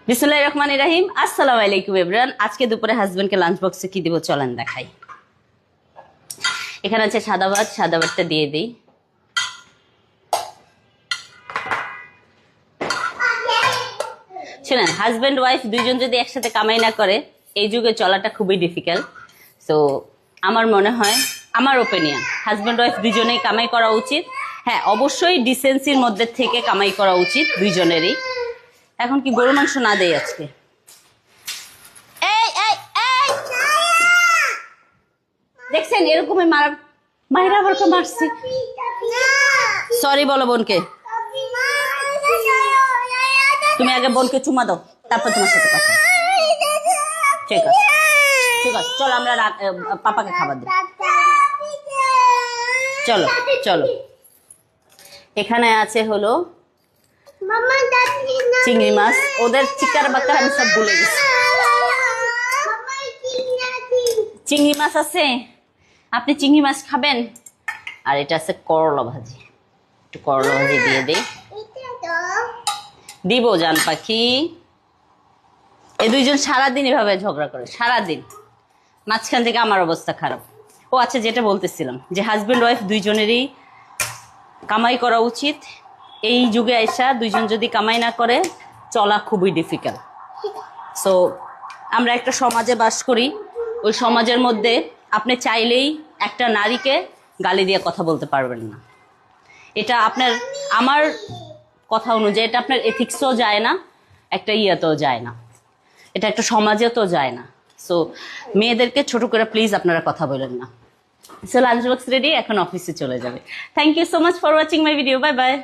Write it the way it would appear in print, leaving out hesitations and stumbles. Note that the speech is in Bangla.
বিসমিল্লাহির রহমানির রহিম। আসসালামু আলাইকুম এভরিওয়ান। আজকে দুপুরে হাজবেন্ডকে লাঞ্চ বক্সে কি দিব চলেন দেখাই। এখানে আছে সাদা ভাত, সাদা ভাতটা দিয়ে দিই। শুনেন, হাজবেন্ড ওয়াইফ দুইজন যদি একসাথে কামাই না করে এই যুগে চলাটা খুবই ডিফিকাল্ট। সো আমার মনে হয়, আমার ওপিনিয়ন, হাজবেন্ড ওয়াইফ দুইজনেই কামাই করা উচিত। হ্যাঁ, অবশ্যই ডিসেন্সির মধ্যে থেকে কামাই করা উচিত দুইজনেরই। এখন কি গরু মাংস না দেই আজকে? এই এই এই দেখছেন, এরকমই মায়েরা আবার কে মারছে। সরি বলো বোনকে। তুমি আগে বোনকে চুমা দাও, তারপর তোমার সাথে কথা। ঠিক আছে ঠিক আছে, চলো আমরা পাপাকে খাবার দিই। চলো চলো। এখানে আছে হলো চিংড়ি মাছ। ওদের চিকার বাক্কা আমি সব ভুলে গেছি। চিংড়ি মাছ আছে, আপনি চিংড়ি মাছ খাবেন। আর এটা আছে করলা ভাজি, একটু করলা ভাজি দিয়ে দিই। দিব জান পাখি। এই দুইজন সারাদিন এভাবে ঝগড়া করে, সারাদিন। মাঝখান থেকে আমার অবস্থা খারাপ। ও আচ্ছা, যেটা বলতেছিলাম যে হাজবেন্ড ওয়াইফ দুইজনেরই কামাই করা উচিত। এই যুগে আইসা দুইজন যদি কামাই না করে চলা খুবই ডিফিকাল্ট। সো আমরা একটা সমাজে বাস করি, ওই সমাজের মধ্যে আপনি চাইলেই একটা নারীকে গালি দিয়ে কথা বলতে পারবেন না। এটা আপনার, আমার কথা অনুযায়ী এটা আপনার এথিক্সও যায় না, একটা ইয়েতেও যায় না, এটা একটা সমাজেও তো যায় না। সো মেয়েদেরকে ছোট করে প্লিজ আপনারা কথা বলেন না। সো লাঞ্চ বক্স রেডি, এখন অফিসে চলে যাবে। Thank you so much for watching my video. Bye by.